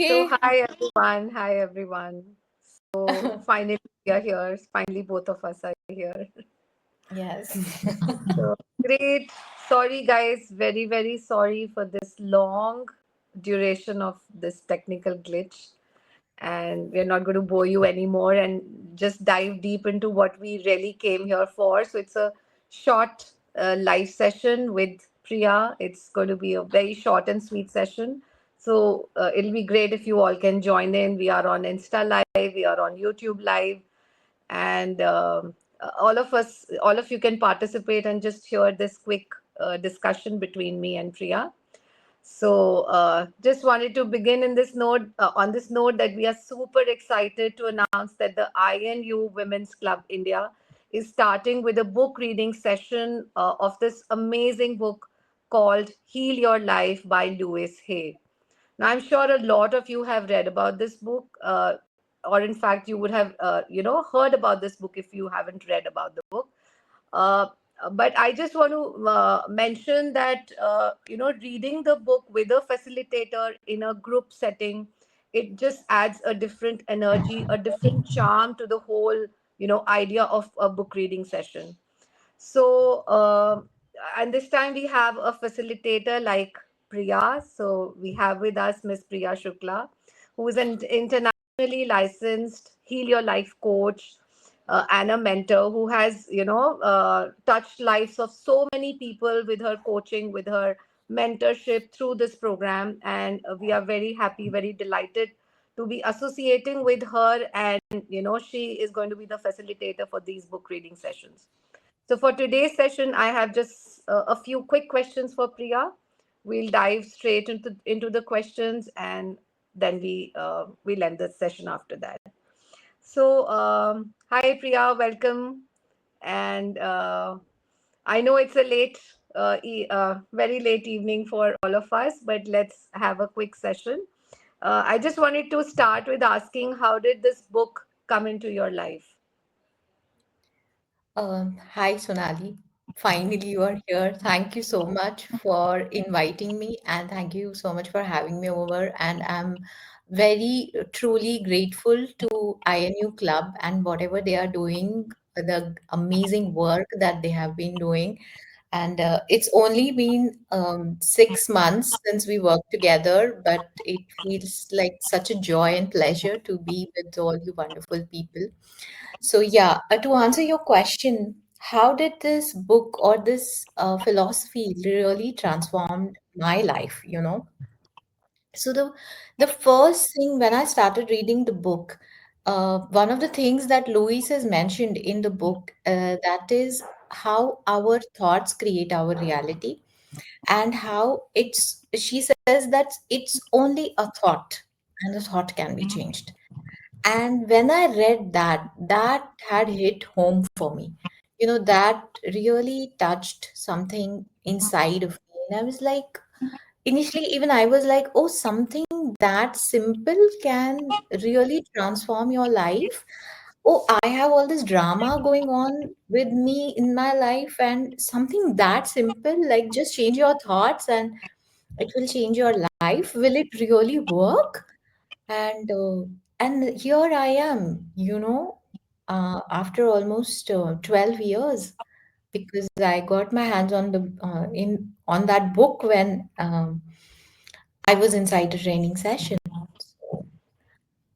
So, Hey. hi everyone. Hi everyone. So, finally, we are here. Finally, both of us are here. Yes. So, great. Sorry, guys. Very, very sorry for this long duration of this technical glitch. And we're not going to bore you anymore and just dive deep into what we really came here for. So, it's a short live session with Priya. It's going to be a very short and sweet session. So, it'll be great if you all can join in. We are on Insta Live, we are on YouTube Live, and all of you can participate and just hear this quick discussion between me and Priya. So, just wanted to begin in this note, on this note, that we are super excited to announce that the INU Women's Club India is starting with a book reading session of this amazing book called Heal Your Life by Louise Hay. Now, I'm sure a lot of you have read about this book, or in fact, you would have, heard about this book if you haven't read about the book. Uh, but I just want to mention that reading the book with a facilitator in a group setting, it just adds a different energy, a different charm to the whole idea of a book reading session. So, and this time we have a facilitator like Priya. So, we have with us Miss Priya Shukla, who is an internationally licensed Heal Your Life coach and a mentor who has, touched lives of so many people with her coaching, with her mentorship through this program. And we are very happy, very delighted to be associating with her. And, she is going to be the facilitator for these book reading sessions. So for today's session, I have just a few quick questions for Priya. We'll dive straight into the questions, and then we'll end the session after that. So hi Priya, welcome. And I know it's a very late evening for all of us, but let's have a quick session. I just wanted to start with asking, how did this book come into your life? Hi, Sonali. Finally, you are here. Thank you so much for inviting me, and thank you so much for having me over. And I'm very truly grateful to INU Club and whatever they are doing, the amazing work that they have been doing. And it's only been 6 months since we worked together, but it feels like such a joy and pleasure to be with all you wonderful people. So, yeah, to answer your question, how did this book or this philosophy really transformed my life, you know? So the first thing when I started reading the book, one of the things that Louise has mentioned in the book, that is how our thoughts create our reality, and how she says that it's only a thought, and the thought can be changed. And when I read that, that had hit home for me. You know, that really touched something inside of me. And I was like, initially, even I was like, oh, something that simple can really transform your life. Oh, I have all this drama going on with me in my life, and something that simple, like just change your thoughts and it will change your life. Will it really work? And here I am, after almost 12 years, because I got my hands on the in on that book when I was inside a training session. So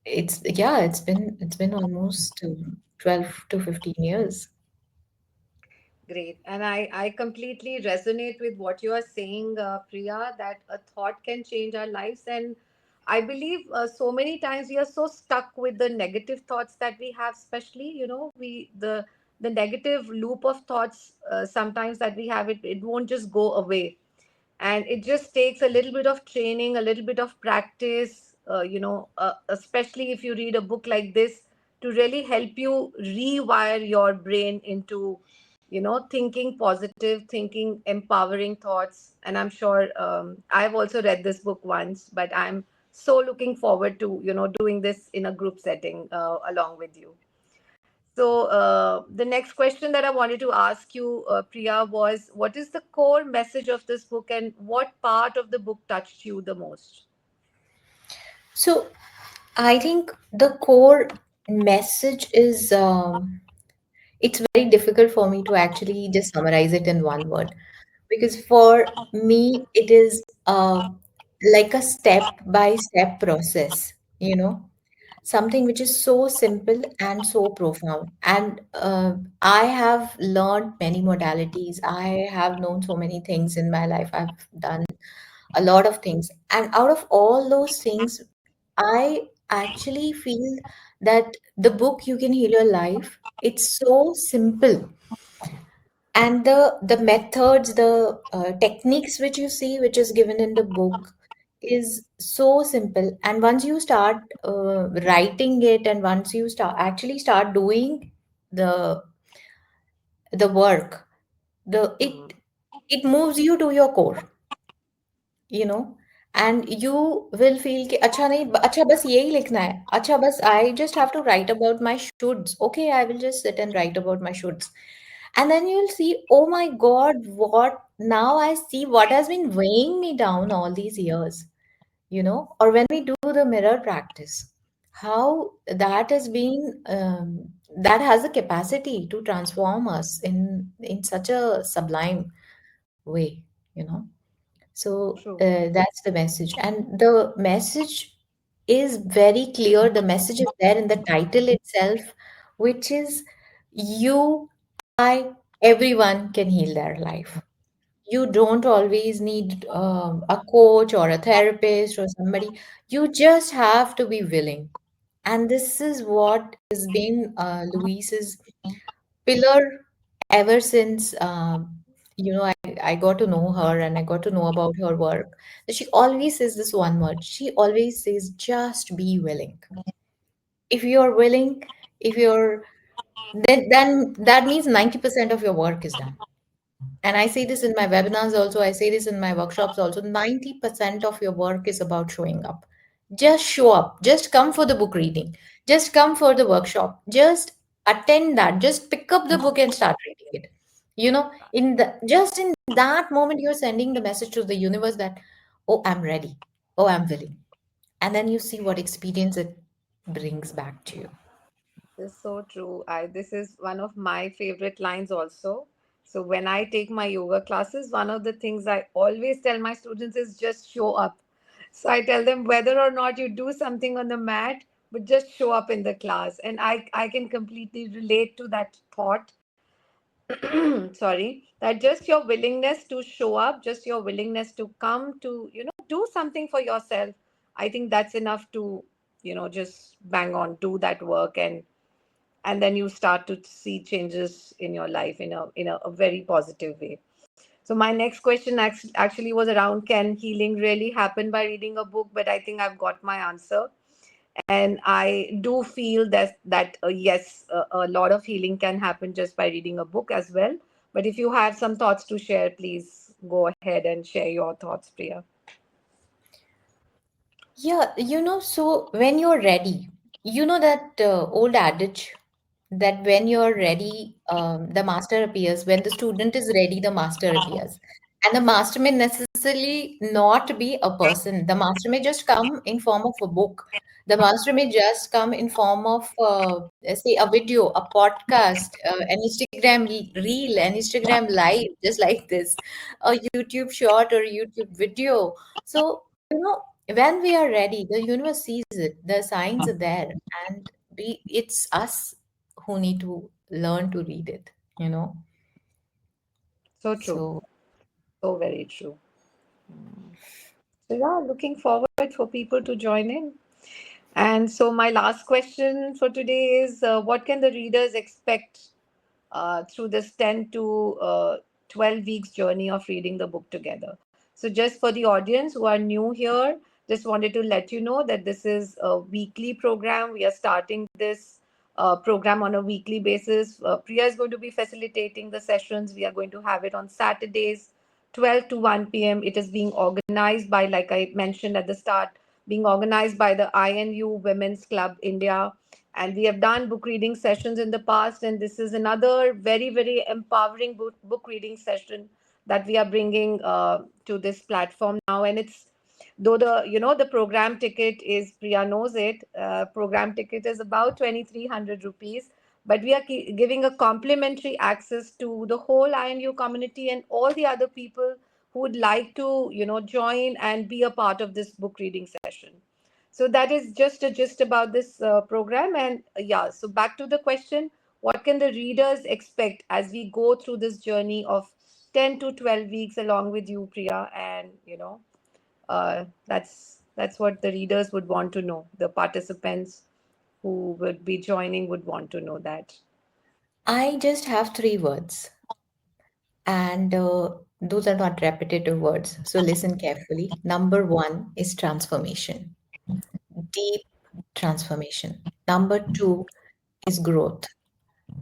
it's been almost 12 to 15 years. Great. And I completely resonate with what you are saying, Priya, that a thought can change our lives. And I believe so many times we are so stuck with the negative thoughts that we have, especially, the negative loop of thoughts sometimes that we have, it won't just go away. And it just takes a little bit of training, a little bit of practice, especially if you read a book like this, to really help you rewire your brain into thinking positive, thinking empowering thoughts. And I'm sure I've also read this book once, but I'm so looking forward to doing this in a group setting along with you. So the next question that I wanted to ask you, Priya, was what is the core message of this book, and what part of the book touched you the most? So I think the core message is it's very difficult for me to actually just summarize it in one word, because for me it is like a step by step process, something which is so simple and so profound. And I have learned many modalities. I have known so many things in my life. I've done a lot of things. And out of all those things, I actually feel that the book You Can Heal Your Life, it's so simple. And the methods, the techniques which you see, which is given in the book, is so simple. And once you start writing it, and once you start doing the the work, the Hmm. it moves you to your core, you know and you will feel कि अच्छा नहीं, अच्छा बस यही लिखना है, अच्छा बस I just have to write about my shoulds. Okay, I will just sit and write about my shoulds. And then you'll see, oh my God, what now I see what has been weighing me down all these years. Or when we do the mirror practice, how that has been that has the capacity to transform us in such a sublime way, you know so True. that's the message. And the message is very clear. The message is there in the title itself, which is you, I, everyone can heal their life. You don't always need a coach or a therapist or somebody. You just have to be willing. And this is what has been Louise's pillar ever since I got to know her and I got to know about her work. She always says this one word. She always says, just be willing. If you're willing, if you're then that means 90% of your work is done. And I say this in my webinars also, I say this in my workshops also. 90% of your work is about showing up. Just show up. Just come for the book reading. Just come for the workshop. Just attend that. Just pick up the book and start reading it. In that moment, you're sending the message to the universe that, oh, I'm ready. Oh, I'm willing. And then you see what experience it brings back to you. This is so true. This is one of my favorite lines also. So when I take my yoga classes, one of the things I always tell my students is just show up. So I tell them whether or not you do something on the mat, but just show up in the class. And I can completely relate to that thought. Sorry, that just your willingness to show up, just your willingness to come to, do something for yourself. I think that's enough to, just bang on, do that work, and then you start to see changes in your life in a very positive way. So my next question actually was around, can healing really happen by reading a book? But I think I've got my answer, and I do feel that yes, a lot of healing can happen just by reading a book as well. But if you have some thoughts to share, please go ahead and share your thoughts, Priya. Yeah, so when you're ready, that old adage that when you're ready, the master appears. When the student is ready, the master appears. And the master may necessarily not be a person. The master may just come in form of a book. The master may just come in form of, let's say, a video, a podcast, an Instagram reel, an Instagram live, just like this, a YouTube short or a YouTube video. So, when we are ready, the universe sees it. The signs are there, and it's us who need to learn to read it. So true. So So very true. So yeah, looking forward for people to join in. And so my last question for today is, what can the readers expect through this 10 to 12 weeks journey of reading the book together? So, just for the audience who are new here, just wanted to let you know that this is a weekly program. We are starting this program on a weekly basis. Priya is going to be facilitating the sessions. We are going to have it on Saturdays, 12 to 1 p.m. It is being organized by, like I mentioned at the start, being organized by the INU Women's Club India, and we have done book reading sessions in the past, and this is another very very empowering book reading session that we are bringing to this platform now. And it's Though the program ticket is, Priya knows it, program ticket is about 2300 rupees, but we are giving a complimentary access to the whole INU community and all the other people who would like to join and be a part of this book reading session. So that is just a gist about this program. And yeah, so back to the question, what can the readers expect as we go through this journey of 10 to 12 weeks along with you, Priya? And that's what the readers would want to know. The participants who would be joining would want to know that. I just have three words, and those are not repetitive words. So listen carefully. Number one is transformation, deep transformation. Number two is growth.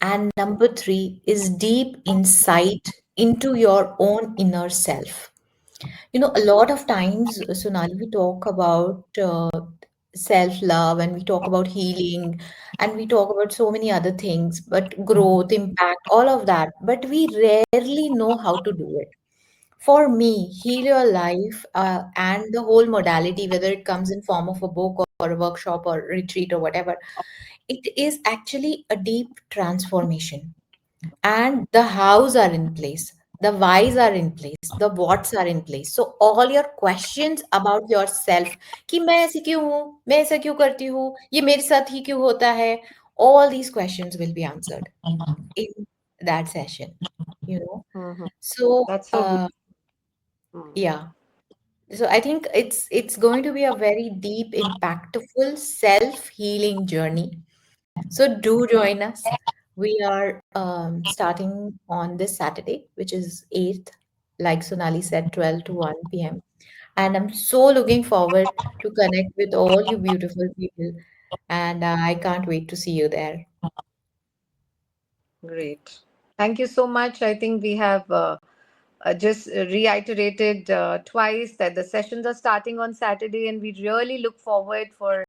And number three is deep insight into your own inner self. A lot of times, Sonali, we talk about self love and we talk about healing and we talk about so many other things, but growth, impact, all of that. But we rarely know how to do it. For me, heal your life and the whole modality, whether it comes in form of a book or a workshop or retreat or whatever, it is actually a deep transformation, and the hows are in place, the whys are in place, the whats are in place. So all your questions about yourself, कि मैं ऐसी क्यों हूँ, मैं ऐसा क्यों करती हूँ, ये मेरे साथ ही क्यों होता है, all these questions will be answered in that session, you know. Hmm. So That's so beautiful. Hmm. yeah, so I think it's going to be a very deep, impactful self-healing journey. So do join us. We are starting on this Saturday, which is 8th, like Sonali said, 12 to 1 p.m. And I'm so looking forward to connect with all you beautiful people. And I can't wait to see you there. Great. Thank you so much. I think we have just reiterated twice that the sessions are starting on Saturday, and we really look forward for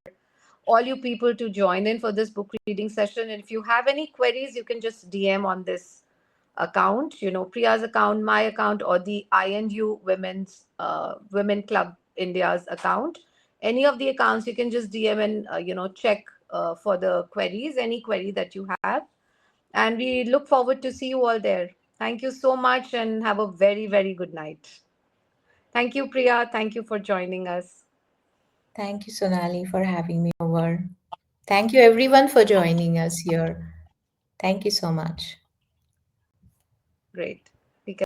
all you people to join in for this book reading session. And if you have any queries, you can just DM on this account, Priya's account, my account, or the INU Women Club India's account. Any of the accounts, you can just DM and check for the queries, any query that you have. And we look forward to see you all there. Thank you so much and have a very, very good night. Thank you, Priya. Thank you for joining us. Thank you, Sonali, for having me over. Thank you, everyone, for joining us here. Thank you so much. Great.